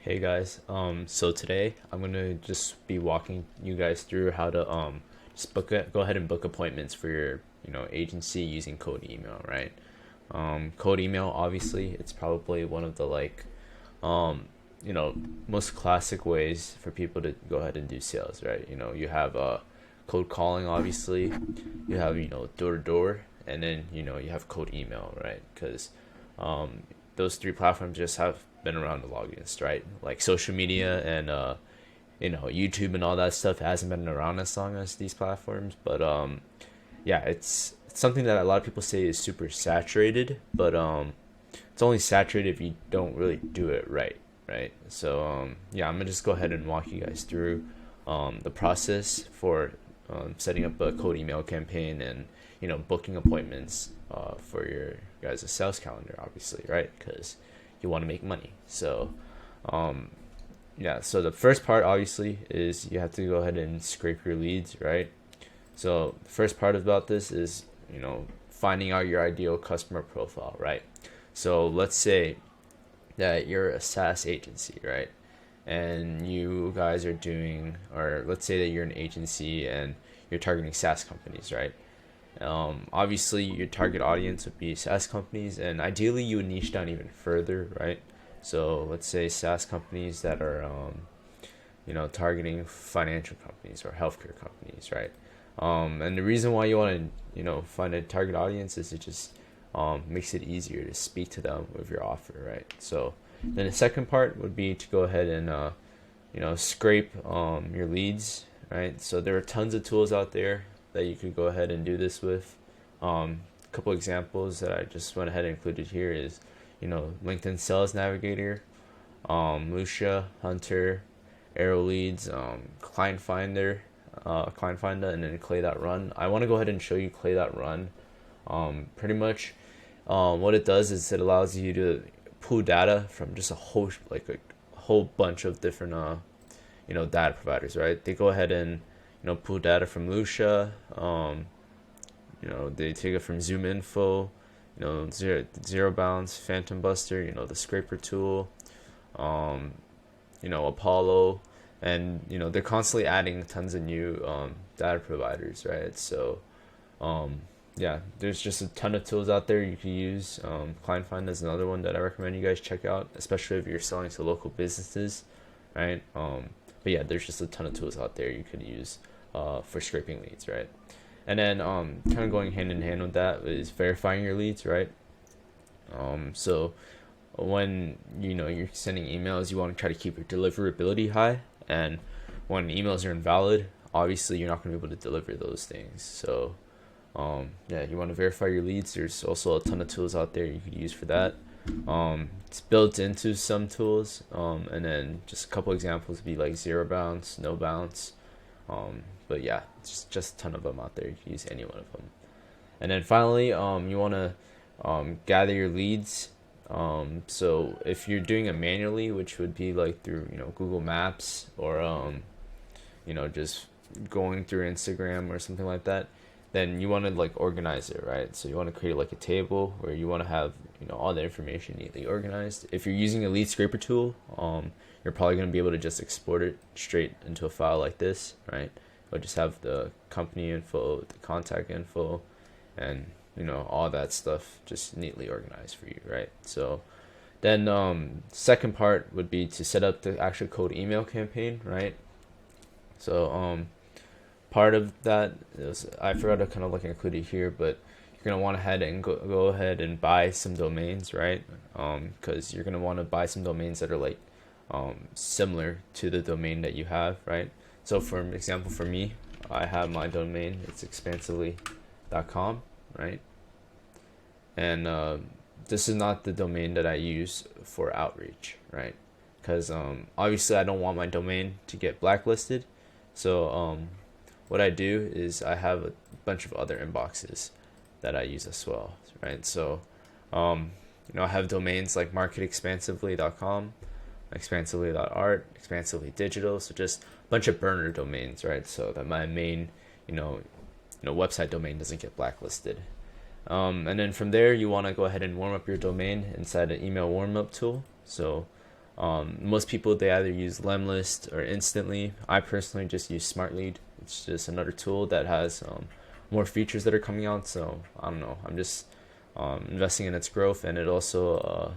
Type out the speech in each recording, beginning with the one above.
Hey guys, so today I'm gonna just be walking you guys through how to just go ahead and book appointments for your agency using code email, right? Code email, obviously, it's probably one of the um you know most classic ways for people to go ahead and do sales, right? You have code calling, obviously, you have door to door, and then you have code email, right? Because those three platforms just have been around the longest, right? Like social media and YouTube and all that stuff hasn't been around as long as these platforms, but yeah, it's something that a lot of people say is super saturated, but it's only saturated if you don't really do it right, right? So yeah, I'm gonna just go ahead and walk you guys through the process for setting up a cold email campaign and booking appointments for your guys' sales calendar, obviously, right? Because you want to make money. So yeah, so the first part obviously is you have to go ahead and scrape your leads, right? So the first part about this is finding out your ideal customer profile, right? So let's say that you're a SaaS agency, right? And you guys are doing, or let's say that you're an agency and you're targeting SaaS companies, right? Obviously, your target audience would be SaaS companies, and ideally, you would niche down even further, right? So let's say SaaS companies that are, targeting financial companies or healthcare companies, right? And the reason why you want to, find a target audience is it just makes it easier to speak to them with your offer, right? So then the second part would be to go ahead and, scrape your leads, right? So there are tons of tools out there that you could go ahead and do this with. A couple examples that I just went ahead and included here is, LinkedIn Sales Navigator, Lucia, Hunter, Arrow Leads, Client Finder, and then Clay.run. I want to go ahead and show you Clay.run. Pretty much, what it does is it allows you to pull data from just a whole bunch of different data providers, right? They go ahead and pull data from Lucia. They take it from Zoom Info, zero Bounce, Phantom Buster, the scraper tool, Apollo, and they're constantly adding tons of new data providers, right? So yeah, there's just a ton of tools out there you can use. Client Finder is another one that I recommend you guys check out, especially if you're selling to local businesses, right? But yeah, there's just a ton of tools out there you could use for scraping leads, right? And then kind of going hand in hand with that is verifying your leads, right? So when you're sending emails, you want to try to keep your deliverability high, and when emails are invalid, obviously you're not going to be able to deliver those things. So yeah, you want to verify your leads. There's also a ton of tools out there you could use for that. It's built into some tools, and then just a couple examples would be like zero bounce, no bounce. But yeah, it's just a ton of them out there. You can use any one of them. And then finally, you want to gather your leads. So if you're doing it manually, which would be like through Google Maps or just going through Instagram or something like that, then you want to like organize it, right? So you want to create like a table where you want to have all the information neatly organized. If you're using a lead scraper tool, you're probably going to be able to just export it straight into a file like this, right? It'll just have the company info, the contact info, and all that stuff just neatly organized for you, right? So then second part would be to set up the actual cold email campaign, right? So part of that is, I forgot to kind of like include it here, but you're gonna want to head and go ahead and buy some domains, right? Because you're gonna want to buy some domains that are like similar to the domain that you have, right? So for example, for me, I have my domain. It's expansively.com, right? And this is not the domain that I use for outreach, right? Because obviously I don't want my domain to get blacklisted. So what I do is I have a bunch of other inboxes that I use as well, right? So I have domains like marketexpansively.com, expansively.art, expansively digital, so just a bunch of burner domains, right? So that my main website domain doesn't get blacklisted. And then from there, you want to go ahead and warm up your domain inside an email warm up tool. So Most people, they either use Lemlist or Instantly. I personally just use SmartLead. It's just another tool that has more features that are coming out. So I don't know. I'm just investing in its growth, and it also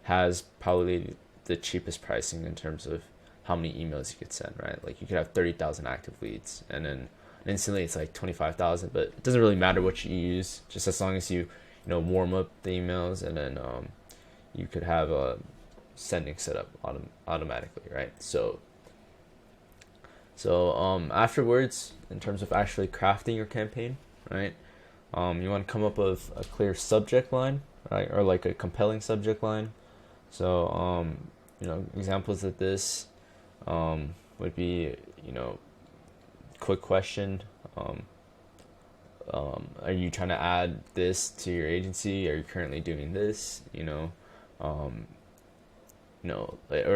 has probably the cheapest pricing in terms of how many emails you could send. Right, like you could have 30,000 active leads, and then instantly it's like 25,000. But it doesn't really matter what you use, just as long as you warm up the emails, and then you could have a sending set up automatically, right? So afterwards, in terms of actually crafting your campaign, right? You want to come up with a clear subject line, right, or like a compelling subject line. So examples of this would be quick question. Are you trying to add this to your agency? Are you currently doing this? Or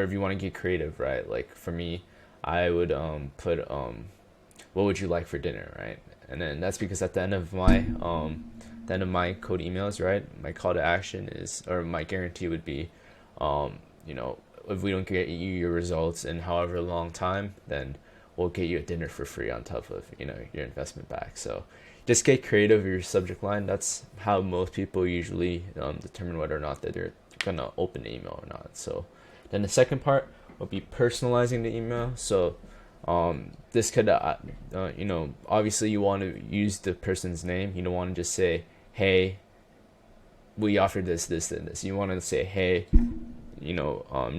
if you want to get creative, right? Like for me, I would put what would you like for dinner, right? And then that's because at the end of my code emails, right, my call to action is, or my guarantee would be, if we don't get you your results in however long time, then we'll get you a dinner for free on top of your investment back. So just get creative with your subject line. That's how most people usually determine whether or not that they're gonna open the email or not. So then the second part would be personalizing the email. So this could obviously you want to use the person's name. You don't want to just say, hey, we offer this, and this. You want to say, hey,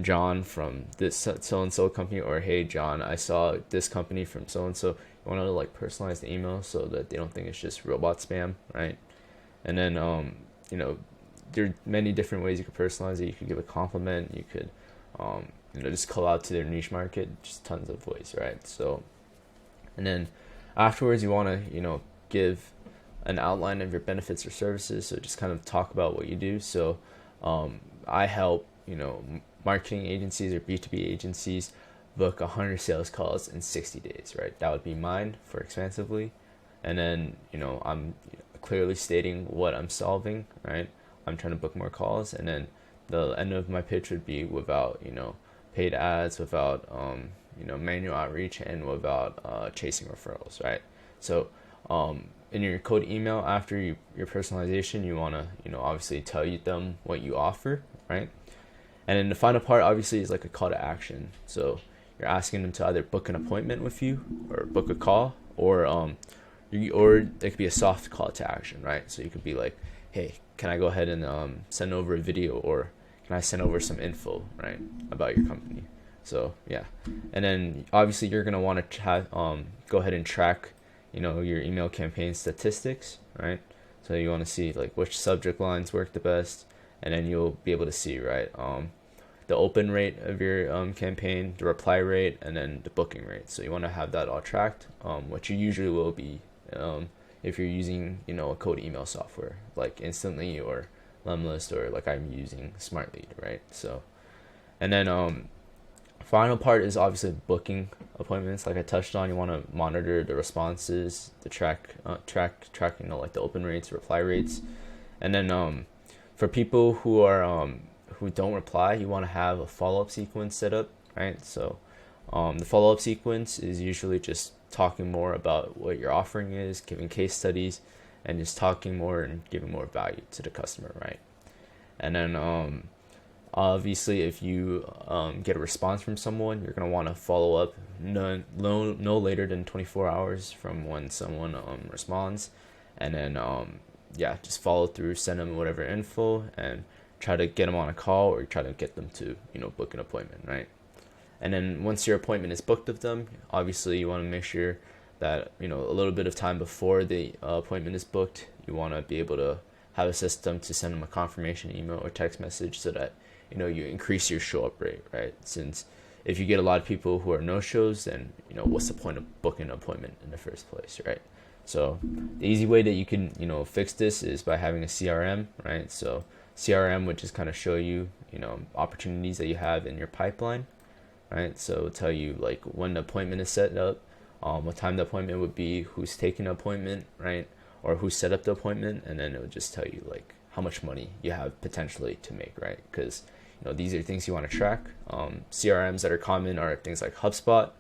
John from this so and so company, or hey John, I saw this company from so and so. You want to like personalize the email so that they don't think it's just robot spam, right? And then there are many different ways you could personalize it. You could give a compliment. You could just call out to their niche market. Just tons of ways, right? So, and then afterwards, you want to give an outline of your benefits or services. So just kind of talk about what you do. So I help marketing agencies or B2B agencies book 100 sales calls in 60 days, right? That would be mine for Expansively. And then I'm clearly stating what I'm solving, right? I'm trying to book more calls, and then the end of my pitch would be without paid ads, without manual outreach, and without chasing referrals, right? So in your code email, after your personalization, you want to obviously tell them what you offer, right? And then the final part obviously is like a call to action. So you're asking them to either book an appointment with you or book a call, or it could be a soft call to action, right? So you could be like, hey, can I go ahead and send over a video, or can I send over some info, right, about your company? So yeah, and then obviously you're gonna want to go ahead and track your email campaign statistics, right? So you want to see like which subject lines work the best, and then you'll be able to see, right, the open rate of your campaign, the reply rate, and then the booking rate. So you want to have that all tracked, which you usually will be if you're using a code email software like Instantly or Lemlist, or like I'm using SmartLead, right? So, and then final part is obviously booking appointments. Like I touched on, you want to monitor the responses, the track like the open rates, reply rates, and then for people who are who don't reply, you want to have a follow-up sequence set up, right? So the follow-up sequence is usually just talking more about what your offering is, giving case studies, and just talking more and giving more value to the customer, right? And then obviously if you get a response from someone, you're going to want to follow up no later than 24 hours from when someone responds, and then just follow through, send them whatever info, and try to get them on a call, or try to get them to book an appointment, right? And then once your appointment is booked with them, obviously you want to make sure that a little bit of time before the appointment is booked, you want to be able to have a system to send them a confirmation email or text message, so that you increase your show up rate, right? Since if you get a lot of people who are no shows, then what's the point of booking an appointment in the first place, right? So the easy way that you can fix this is by having a CRM, right? So CRM would just kind of show you opportunities that you have in your pipeline, right? So it'll tell you like when the appointment is set up, what time the appointment would be, who's taking the appointment, right, or who set up the appointment, and then it would just tell you like how much money you have potentially to make, right? Because these are things you want to track. CRMs that are common are things like HubSpot,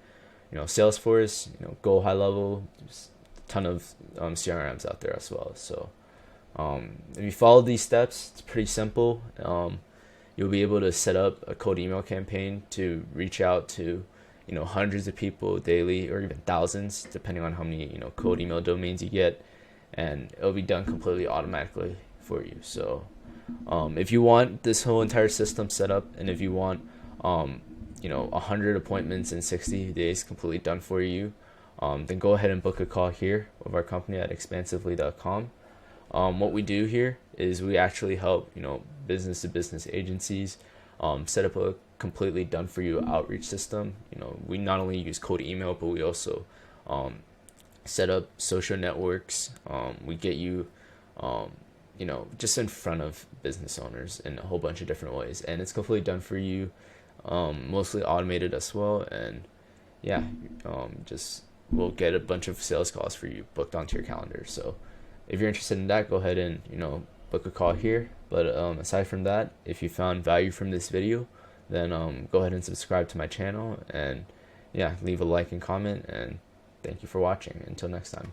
Salesforce, Go High Level. There's a ton of CRMs out there as well. So if you follow these steps, it's pretty simple. You'll be able to set up a cold email campaign to reach out to hundreds of people daily, or even thousands, depending on how many cold email domains you get, and it'll be done completely automatically for you. So if you want this whole entire system set up, and if you want 100 appointments in 60 days completely done for you, then go ahead and book a call here with our company at expansively.com. What we do here is we actually help business to business agencies set up a completely done for you outreach system. We not only use cold email, but we also set up social networks. We get you just in front of business owners in a whole bunch of different ways, and it's completely done for you, mostly automated as well. And yeah, just we'll get a bunch of sales calls for you booked onto your calendar. So if you're interested in that, go ahead and book a call here. But aside from that, if you found value from this video, then go ahead and subscribe to my channel, and yeah, leave a like and comment, and thank you for watching. Until next time.